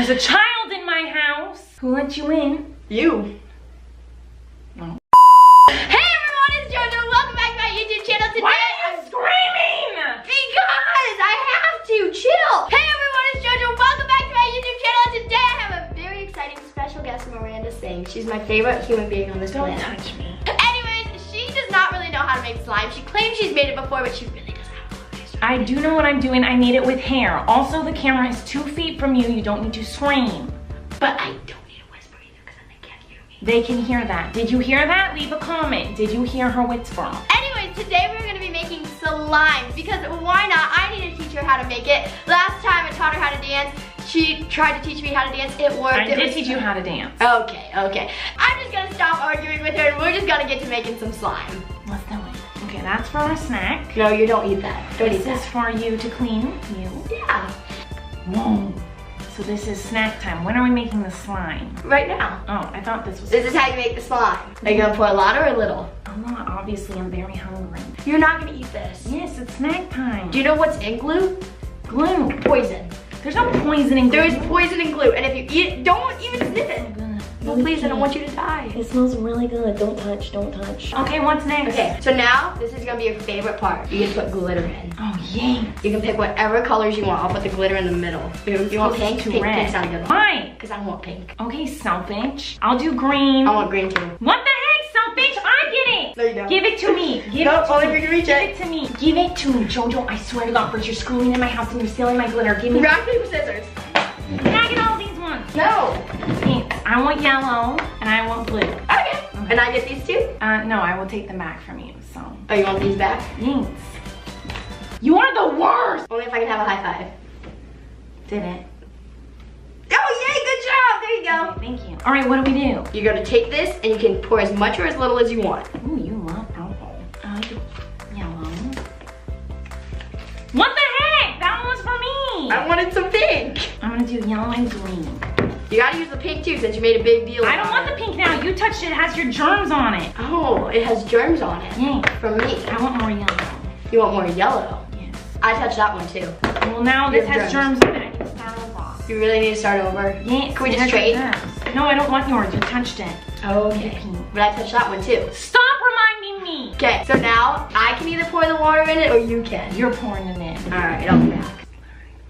There's a child in my house. Who let you in? You. No. Hey everyone, it's JoJo. Welcome back to my YouTube channel today. Why are you screaming? Because I have to. Chill. Hey everyone, it's JoJo. Welcome back to my YouTube channel. Today I have a very exciting special guest, Miranda Singh. She's my favorite human being on this planet. Don't touch me. Anyways, she does not really know how to make slime. She claims she's made it before, but she really doesn't have a clue. I do know what I'm doing. I made it with hair. Also, the camera is 2 feet from you. You don't need to scream. But I don't need to whisper either because then they can't hear me. They can hear that. Did you hear that? Leave a comment. Did you hear her whisper? Anyways, today we're going to be making slime because why not? I need to teach her how to make it. Last time I taught her how to dance. She tried to teach me how to dance. It worked. I did teach you how to dance. Okay. I'm just going to stop arguing with her and we're just going to get to making some slime. Let's do it. Okay, that's for a snack. No, you don't eat that. Don't eat This that. is for you to clean. You. Yeah. Whoa. So this is snack time. When are we making the slime? Right now. Oh, I thought this was... This is how you make the slime. Are you going to pour a lot or a little? I'm not. Obviously, I'm very hungry. You're not going to eat this. Yes, it's snack time. Do you know what's in glue? Glue. Poison. There's no poison in glue. There is poison in glue, and if you eat it, don't even sniff it. No, please, I don't want you to die. It smells really good. Don't touch, don't touch. Okay, what's next? Okay, so now this is gonna be your favorite part. You can put glitter in. Oh, yay. You can pick whatever colors you want. I'll put the glitter in the middle. You want pink? Too Pink, red. pink's not a good one. Why? Because I want pink. Okay, selfish. I'll do green. I want green too. What the heck, selfish? I get it. No, you don't. Give it to me. Give No, it to only me. if you can reach Give it. it to me. Give it to me, Jojo. I swear to God, first you're screwing in my house and you're stealing my glitter. Give me. Rock, paper, scissors. Can I get all these ones? No. Thanks. I want yellow and I want blue. Okay. And I get these two? No, I will take them back from you, so. Oh, you want these back? Thanks. You are the worst. Only if I can have a high five. Did it. Oh, yay, good job. There you go. Okay, thank you. All right, what do we do? You're gonna take this and you can pour as much or as little as you want. Ooh, you love purple. Yellow. What the heck? That one was for me. I wanted some pink. I'm gonna do yellow and green. You gotta use the pink too since you made a big deal I about don't want it. the pink now. You touched it. It has your germs on it. Oh, it has germs on it. Yay. From me. I want more yellow. You want more yellow? Yes. I touched that one too. Well, now You this have has germs on it. I can start over. You really need to start over? Yes. Can we it just has trade? germs. No, I don't want yours. You touched it. Okay. But I touched that one too. Stop reminding me. Okay, so now I can either pour the water in it or you can. You're pouring it in. All right, I'll be back.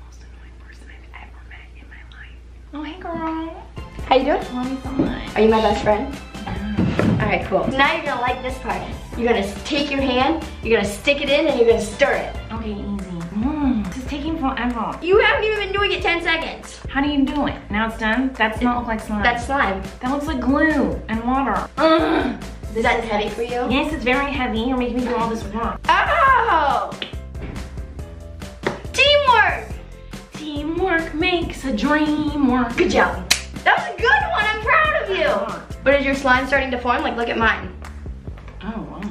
Most annoying person I've ever met in my life. Oh, hey, girl. How you doing? Love you so much. Are you my best friend? Yeah. All right, cool. So now you're gonna like this part. You're gonna take your hand, you're gonna stick it in, and you're gonna stir it. Okay, easy. This is taking forever. You haven't even been doing it 10 seconds. How do you do it? Now it's done? That does not look like slime. That's slime. That looks like glue and water. Ugh. Is that heavy for you? Yes, it's very heavy. You're making me do all this work. Oh! Teamwork! Teamwork makes a dream work. Good job. That was a good one. I'm proud of you. But is your slime starting to form? Like, look at mine. Oh, wow.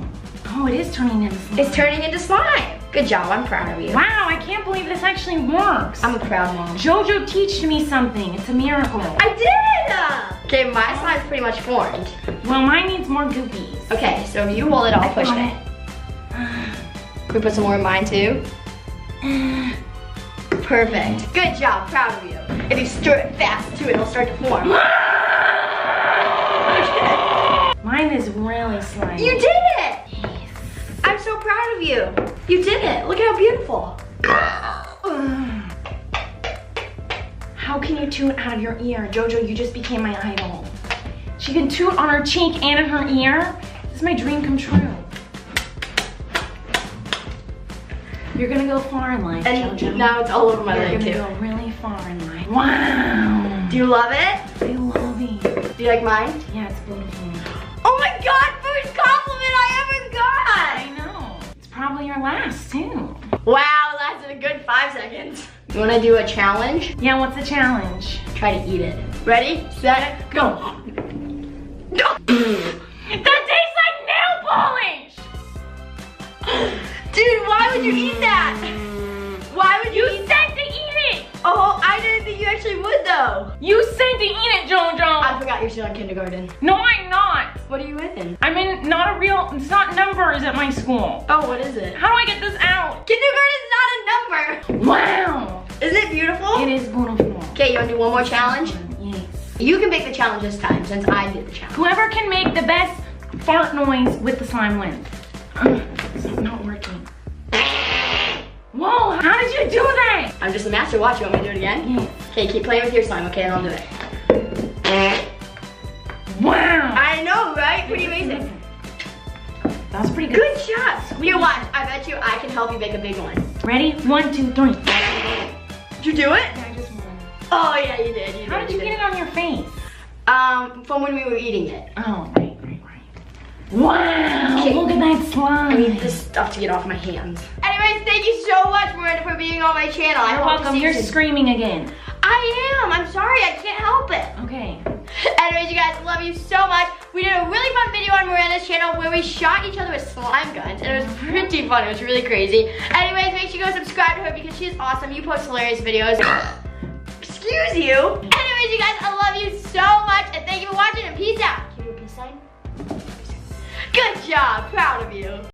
Oh, it is turning into slime. It's turning into slime. Good job. I'm proud of you. Wow, I can't believe this actually works. I'm a proud mom. Jojo teached me something. It's a miracle. I did! Okay, my slime's pretty much formed. Well, mine needs more goopies. Okay, so if you hold it, I'll push got it. Can we put some more in mine too? Perfect. Good job. Proud of you. If you stir it fast too, it'll start to form. Mine is really slimy. You did it! Yes. I'm so proud of you. You did it. Look at how beautiful. How can you toot out of your ear? Jojo, you just became my idol. She can toot on her cheek and in her ear. This is my dream come true. You're gonna go far in life, And Jojo. now it's all over my leg You're too. gonna go really far in life. Wow. Do you love it? I love it. Do you like mine? Yeah, it's beautiful. Oh my God, first compliment I ever got. I know. It's probably your last, too. Wow, lasted a good 5 seconds. You wanna do a challenge? Yeah, what's the challenge? Try to eat it. Ready, set, go. That tastes like nail polish! Dude, why would you eat that? Why would you eat that? said to eat it! Oh, I didn't think you actually would though. You said to eat it, Jojo! I forgot you're still in kindergarten. No, I'm not. What are you in? I'm in it's not numbers at my school. Oh, what is it? How do I get this out? Kindergarten's not a number. Wow! Isn't it beautiful? It is beautiful. Okay, you wanna do one more challenge? Yes. You can make the challenge this time since I did the challenge. Whoever can make the best fart noise with the slime wins. It's not working. Whoa, how did you do that? I'm just a master. Watch, you want me to do it again? Yes. Okay, keep playing with your slime, okay, and I'll do it. Wow. I know, right? Pretty amazing. That was pretty good. Good job. Here, watch. I bet you I can help you make a big one. Ready? 1, 2, 3. Did you do it? I just won. Oh, yeah, you did. How did you get it on your face? From when we were eating it. Oh, right. Wow, Okay. look at that slime. I need this stuff to get off my hands. Anyways, thank you so much, Miranda, for being on my channel. You're welcome. You're screaming again. I am. I'm sorry. I can't help it. Okay. Anyways, you guys, love you so much. We did a really fun video on Miranda's channel where we shot each other with slime guns, and it was pretty fun. It was really crazy. Anyways, make sure you go subscribe to her because she's awesome. You post hilarious videos. Excuse you. Anyways, you guys, I love you so much, and thank you for watching, and peace out. Can you do a peace sign? Good job. Proud of you.